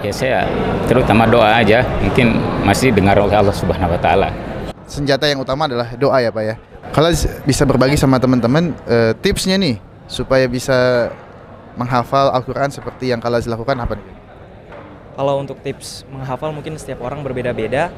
Ya saya terutama doa aja, mungkin masih dengar oleh Allah Subhanahu wa taala. Senjata yang utama adalah doa ya Pak ya. Kalau bisa berbagi sama teman-teman tipsnya nih supaya bisa menghafal Al-Quran seperti yang Kalaz lakukan apa nih? Kalau untuk tips menghafal mungkin setiap orang berbeda-beda.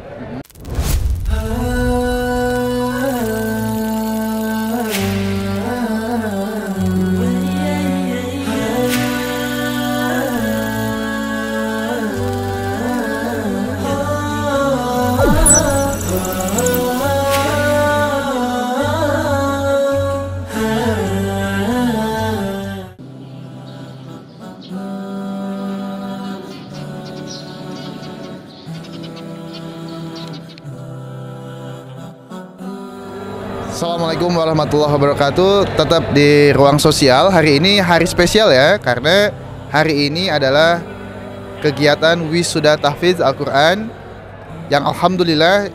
Assalamualaikum warahmatullahi wabarakatuh. Tetap di Ruang Sosial. Hari ini hari spesial ya, karena hari ini adalah kegiatan wisuda tahfidz Al-Quran yang alhamdulillah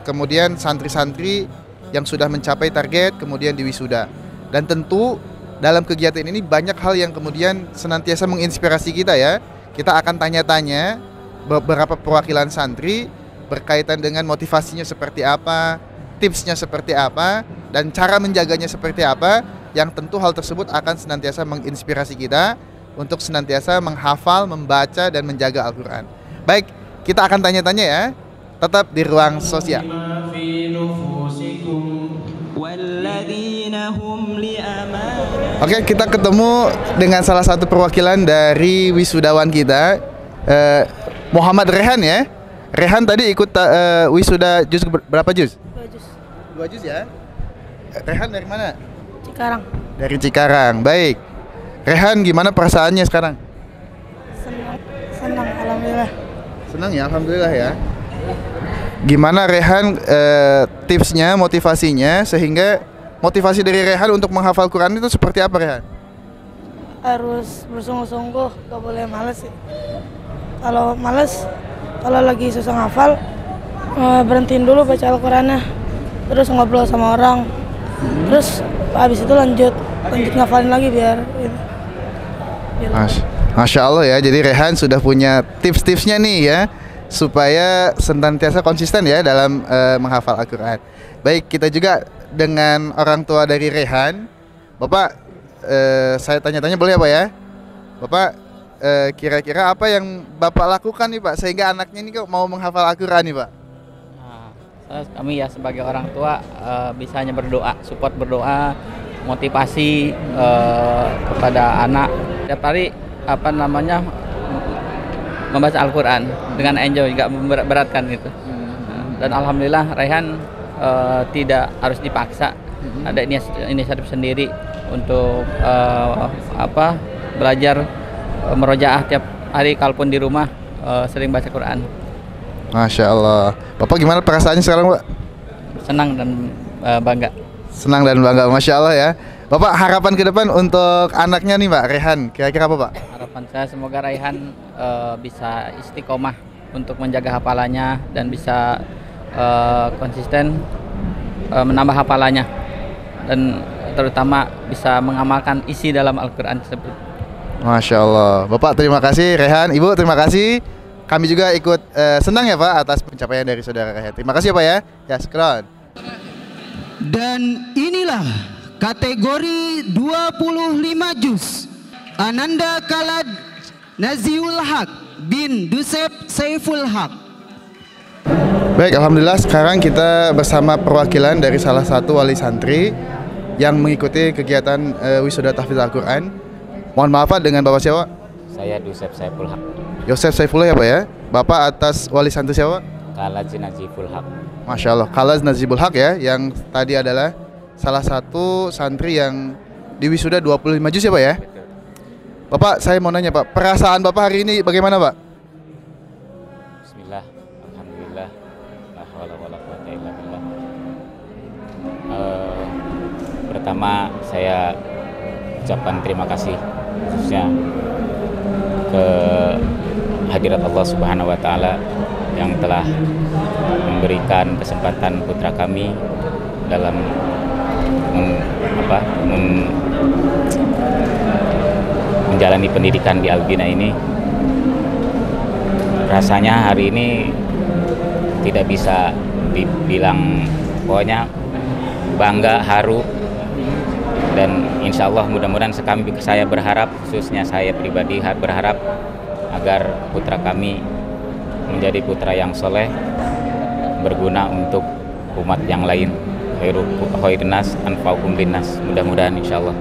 kemudian santri-santri yang sudah mencapai target kemudian diwisuda. Dan tentu dalam kegiatan ini banyak hal yang kemudian senantiasa menginspirasi kita ya. Kita akan tanya-tanya beberapa perwakilan santri berkaitan dengan motivasinya seperti apa, tipsnya seperti apa, dan cara menjaganya seperti apa, yang tentu hal tersebut akan senantiasa menginspirasi kita untuk senantiasa menghafal, membaca, dan menjaga Al-Quran. Baik, kita akan tanya-tanya ya, tetap di Ruang Sosial. Oke, kita ketemu dengan salah satu perwakilan dari wisudawan kita, Muhammad Rehan ya. Rehan tadi ikut wisuda juz berapa juz? 2 juz ya. Rehan dari mana? Cikarang. Dari Cikarang. Baik. Rehan gimana perasaannya sekarang? Senang alhamdulillah. Senang ya, alhamdulillah ya. Gimana Rehan tipsnya, motivasinya, sehingga motivasi dari Rehan untuk menghafal Quran itu seperti apa Rehan? Harus bersungguh-sungguh, gak boleh males sih. Kalau males, kalau lagi susah ngafal, berhentiin dulu baca Al-Qurannya. Terus ngobrol sama orang, terus habis itu lanjut ngafalin lagi biar Masya Allah ya, jadi Rehan sudah punya tips-tipsnya nih ya, supaya senantiasa konsisten ya dalam menghafal Al-Quran. Baik, kita juga dengan orang tua dari Rehan. Bapak, saya tanya-tanya boleh ya Pak ya? Bapak, kira-kira apa yang Bapak lakukan nih Pak, sehingga anaknya ini kok mau menghafal Al-Quran nih Pak? Kami ya sebagai orang tua bisanya berdoa, support berdoa, motivasi kepada anak. Setiap hari membaca Al-Quran dengan enjoy, nggak memberatkan gitu. Dan alhamdulillah Rehan tidak harus dipaksa, ada inisiatif sendiri untuk belajar merojaah tiap hari, kalaupun di rumah sering baca Quran. Masya Allah. Bapak gimana perasaannya sekarang Pak? Senang dan bangga. Senang dan bangga, Masya Allah ya. Bapak, harapan ke depan untuk anaknya nih Pak, Rehan, kira-kira apa Pak? Harapan saya semoga Rehan bisa istiqomah untuk menjaga hafalannya dan bisa konsisten menambah hafalannya, dan terutama bisa mengamalkan isi dalam Al-Quran tersebut. Masya Allah. Bapak terima kasih, Rehan. Ibu terima kasih. Kami juga ikut senang ya Pak atas pencapaian dari saudara Rehan. Terima kasih ya Pak ya. Ya, syukran. Dan inilah kategori 25 juz Ananda Kalad Naziul Haq bin Dusep Saiful Haq. Baik, alhamdulillah sekarang kita bersama perwakilan dari salah satu wali santri yang mengikuti kegiatan wisuda tahfidz Al-Quran. Mohon maaf Pak, dengan Bapak siapa? Saya Dusep Saiful Haq. Yosef Saifullah ya Pak ya. Bapak atas wali santri siapa? Kalaz Naziful Haq. Masya Allah, Kalaz Nazibul Haq ya, yang tadi adalah salah satu santri yang diwisuda 25 juz ya Pak ya. Bapak, saya mau nanya Pak, perasaan Bapak hari ini bagaimana Pak? Bismillah, alhamdulillah, la haula wala quwwata illa billah. Pertama saya ucapkan terima kasih khususnya ke hadirat Allah Subhanahu wa taala yang telah memberikan kesempatan putra kami dalam menjalani pendidikan di Albina ini. rasanya hari ini tidak bisa dibilang, pokoknya bangga, haru, dan insya Allah mudah-mudahan saya berharap, khususnya saya pribadi berharap agar putra kami menjadi putra yang soleh, berguna untuk umat yang lain. Khairin nas anfa'uhum linnas, mudah-mudahan insya Allah.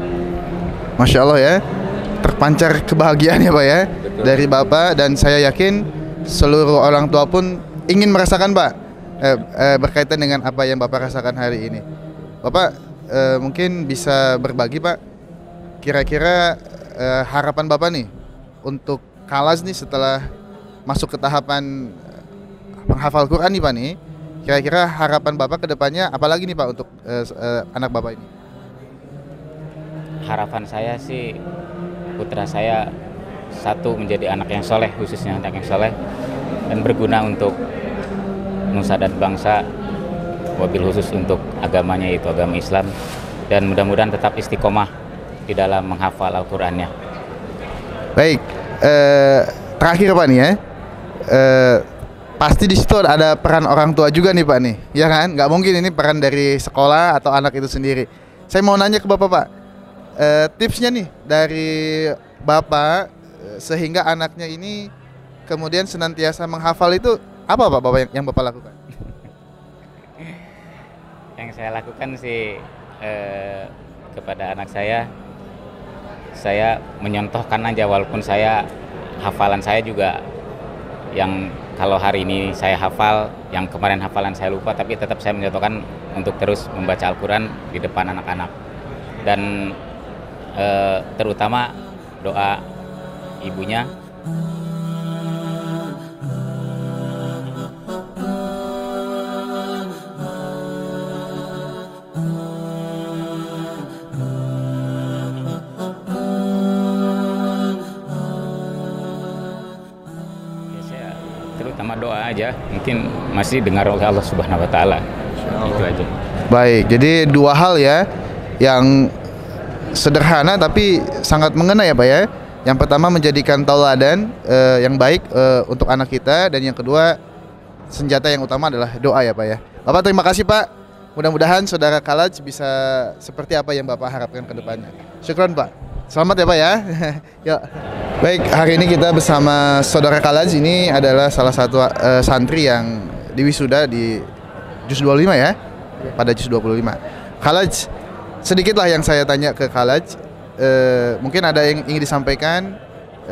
Masya Allah ya, terpancar kebahagiaan ya Pak ya. Betul. Dari Bapak, dan saya yakin seluruh orang tua pun ingin merasakan Pak, berkaitan dengan apa yang Bapak rasakan hari ini. Bapak mungkin bisa berbagi Pak, kira-kira harapan Bapak nih untuk Kalaj nih setelah masuk ke tahapan menghafal Quran nih Pak nih. Kira-kira harapan Bapak ke depannya apalagi nih Pak untuk anak Bapak ini? Harapan saya sih putra saya satu menjadi anak yang soleh, khususnya anak yang soleh, dan berguna untuk nusa dan bangsa, wabil khusus untuk agamanya yaitu agama Islam, dan mudah-mudahan tetap istiqomah di dalam menghafal Al-Qur'annya. Baik, terakhir Pak nih ya, pasti di situ ada peran orang tua juga nih Pak nih, ya kan? Nggak mungkin ini peran dari sekolah atau anak itu sendiri. Saya mau nanya ke Bapak Pak, tipsnya nih dari Bapak sehingga anaknya ini kemudian senantiasa menghafal itu apa Pak Bapak yang Bapak lakukan? Yang saya lakukan sih kepada anak saya menyontohkan aja, walaupun hafalan saya juga yang kalau hari ini saya hafal, yang kemarin hafalan saya lupa, tapi tetap saya menyontohkan untuk terus membaca Al-Quran di depan anak-anak, dan terutama doa ibunya. Terutama doa aja, mungkin masih dengar oleh Allah Subhanahu wa Ta'ala. Itu aja. Baik, jadi dua hal ya yang sederhana tapi sangat mengena ya Pak ya. Yang pertama menjadikan tauladan yang baik untuk anak kita, dan yang kedua senjata yang utama adalah doa ya Pak ya. Bapak terima kasih Pak. Mudah-mudahan saudara Kalaj bisa seperti apa yang Bapak harapkan ke depannya. Syukron Pak. Selamat ya Pak ya. Yuk. Baik, hari ini kita bersama saudara Kalaj. Ini adalah salah satu santri yang diwisuda di Juz 25 ya. Pada Juz 25. Kalaj, sedikitlah yang saya tanya ke Kalaj. Mungkin ada yang ingin disampaikan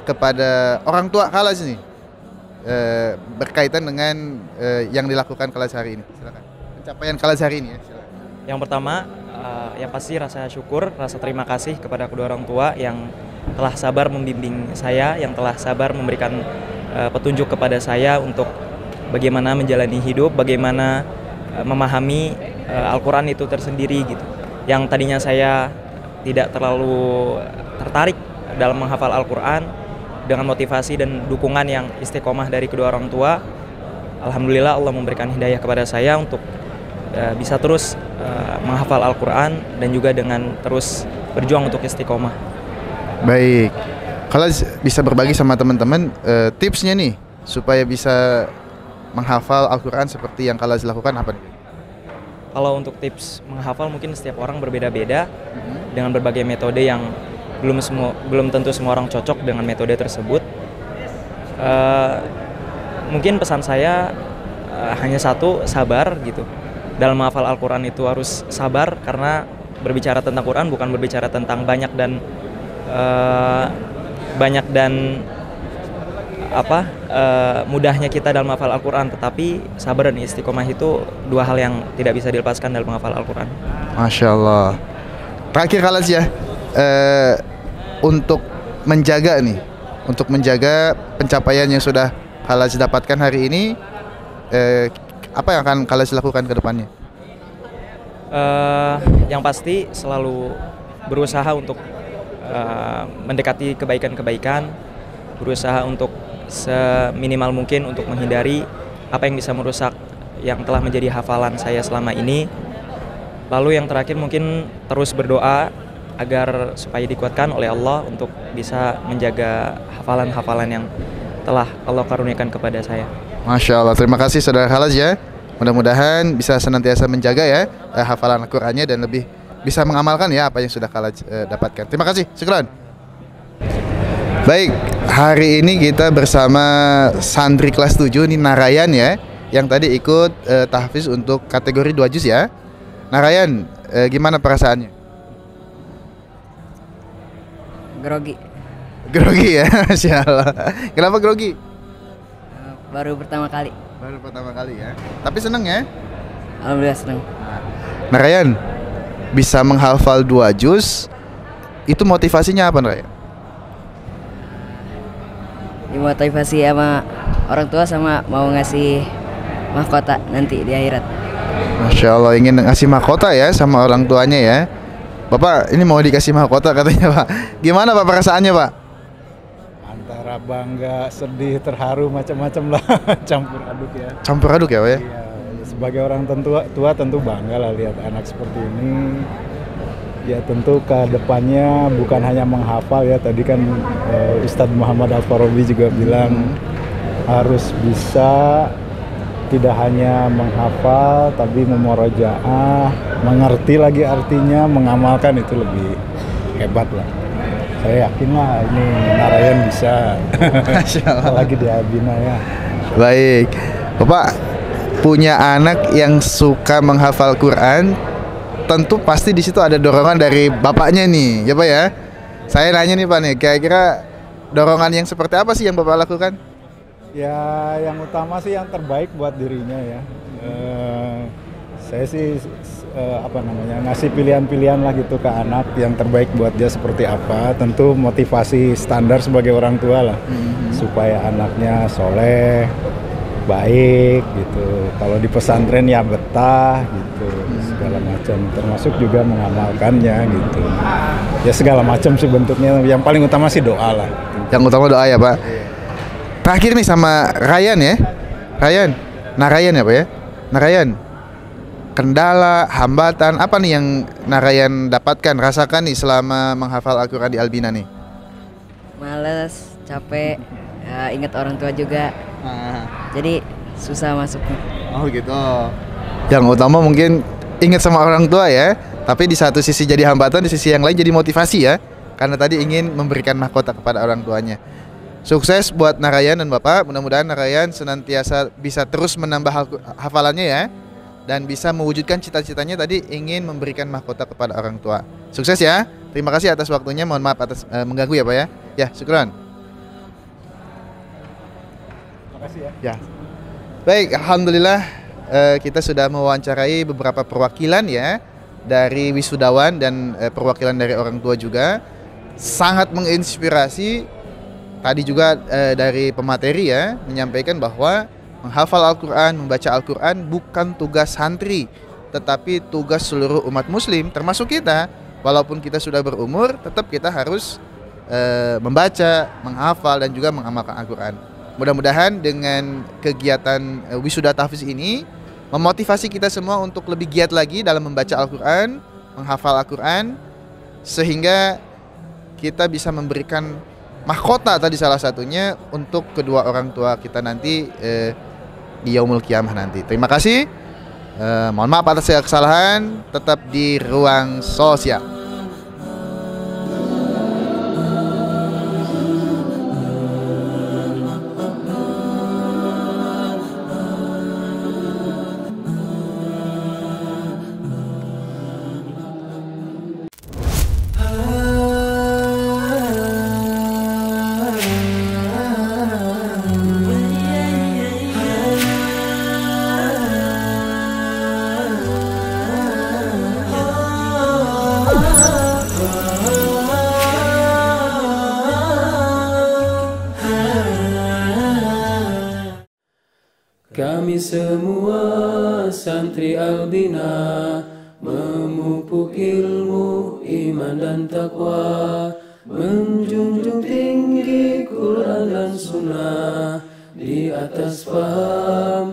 kepada orang tua Kalaj nih, berkaitan dengan yang dilakukan Kalaj hari ini. Silakan. Pencapaian Kalaj hari ini ya. Silakan. Yang pertama, yang pasti rasa syukur, rasa terima kasih kepada kedua orang tua yang telah sabar membimbing saya, yang telah sabar memberikan petunjuk kepada saya untuk bagaimana menjalani hidup, bagaimana memahami Al-Quran itu tersendiri gitu. Yang tadinya saya tidak terlalu tertarik dalam menghafal Al-Quran, dengan motivasi dan dukungan yang istiqomah dari kedua orang tua, alhamdulillah Allah memberikan hidayah kepada saya untuk bisa terus menghafal Al-Quran dan juga dengan terus berjuang untuk istiqomah. Baik, kalau bisa berbagi sama teman-teman tipsnya nih supaya bisa menghafal Al-Quran seperti yang Kalaj lakukan apa nih? Kalau untuk tips menghafal mungkin setiap orang berbeda-beda dengan berbagai metode yang belum tentu semua orang cocok dengan metode tersebut. Mungkin pesan saya hanya satu, sabar gitu. Dalam menghafal Al-Quran itu harus sabar, karena berbicara tentang Quran bukan berbicara tentang banyak dan mudahnya kita dalam menghafal Al-Quran, tetapi sabar dan istiqomah itu dua hal yang tidak bisa dilepaskan dalam menghafal Al-Quran. Masya Allah. Terakhir Kalaj ya, untuk menjaga pencapaian yang sudah Kalaj dapatkan hari ini, apa yang akan Kalaj lakukan ke depannya? Yang pasti selalu berusaha untuk mendekati kebaikan-kebaikan, berusaha untuk seminimal mungkin untuk menghindari apa yang bisa merusak yang telah menjadi hafalan saya selama ini. Lalu yang terakhir mungkin terus berdoa agar supaya dikuatkan oleh Allah untuk bisa menjaga hafalan-hafalan yang telah Allah karuniakan kepada saya. Masya Allah, terima kasih Saudara Khalaj ya. Mudah-mudahan bisa senantiasa menjaga ya hafalan Al-Qur'annya dan lebih bisa mengamalkan ya apa yang sudah Khalaj dapatkan. Terima kasih, syukran. Baik, hari ini kita bersama santri kelas 7 ini Narayan ya, yang tadi ikut tahfiz untuk kategori 2 juz ya. Narayan, gimana perasaannya? Grogi. Grogi ya, Masya Allah. Kenapa grogi? Baru pertama kali. Baru pertama kali ya. Tapi seneng ya? Alhamdulillah seneng. Narayan, bisa menghafal 2 juz, itu motivasinya apa Narayan? Dimotivasi sama orang tua sama mau ngasih mahkota nanti di akhirat. Masya Allah, ingin ngasih mahkota ya sama orang tuanya ya. Bapak ini mau dikasih mahkota katanya Pak. Gimana Pak perasaannya Pak? Antara bangga, sedih, terharu, macam-macam lah. Campur aduk ya. Campur aduk ya Pak ya? Iya, sebagai orang tua tentu bangga lah lihat anak seperti ini. Ya tentu ke depannya bukan hanya menghafal ya. Tadi kan Ustadz Muhammad Al-Farabi juga bilang harus bisa tidak hanya menghafal tapi memurajaah, mengerti lagi artinya, mengamalkan, itu lebih hebat lah. Saya yakin lah ini Narayan bisa. Apalagi di Albina ya. Baik, Bapak punya anak yang suka menghafal Quran, tentu pasti di situ ada dorongan dari bapaknya nih, ya Pak ya. Saya nanya nih Pak nih, kira-kira dorongan yang seperti apa sih yang Bapak lakukan? Ya yang utama sih yang terbaik buat dirinya ya. Saya sih ngasih pilihan-pilihan lah gitu ke anak yang terbaik buat dia seperti apa. Tentu motivasi standar sebagai orang tua lah, supaya anaknya soleh, baik gitu. Kalau di pesantren ya betah gitu, segala macam, termasuk juga mengamalkannya gitu. Ya segala macam sih bentuknya. Yang paling utama sih doa lah. Yang utama doa ya Pak. Terakhir nih sama Ryan ya. Narayan ya Pak ya. Narayan, kendala, hambatan apa nih yang Narayan dapatkan, rasakan nih selama menghafal Al-Quran di Albina nih? Males, capek, ingat orang tua juga. Jadi susah masuknya. Oh gitu. Yang utama mungkin ingat sama orang tua ya. Tapi di satu sisi jadi hambatan, di sisi yang lain jadi motivasi ya. Karena tadi ingin memberikan mahkota kepada orang tuanya. Sukses buat Narayan dan Bapak. Mudah-mudahan Narayan senantiasa bisa terus menambah hafalannya ya, dan bisa mewujudkan cita-citanya tadi ingin memberikan mahkota kepada orang tua. Sukses ya. Terima kasih atas waktunya. Mohon maaf atas mengganggu ya Pak ya. Ya, syukran. Terima kasih ya. Ya. Baik, alhamdulillah kita sudah mewawancarai beberapa perwakilan ya dari wisudawan dan perwakilan dari orang tua juga. Sangat menginspirasi. Tadi juga dari pemateri ya menyampaikan bahwa menghafal Al-Quran, membaca Al-Quran bukan tugas santri, tetapi tugas seluruh umat muslim termasuk kita. Walaupun kita sudah berumur, tetap kita harus membaca, menghafal dan juga mengamalkan Al-Quran. Mudah-mudahan dengan kegiatan wisuda tahfiz ini memotivasi kita semua untuk lebih giat lagi dalam membaca Al-Quran, menghafal Al-Quran, sehingga kita bisa memberikan mahkota tadi salah satunya untuk kedua orang tua kita nanti di Yaumul Qiyamah nanti. Terima kasih. Mohon maaf atas segala kesalahan. Tetap di ruang sosial. Kami semua santri Albina memupuk ilmu, iman dan takwa, menjunjung tinggi Quran dan Sunnah di atas paham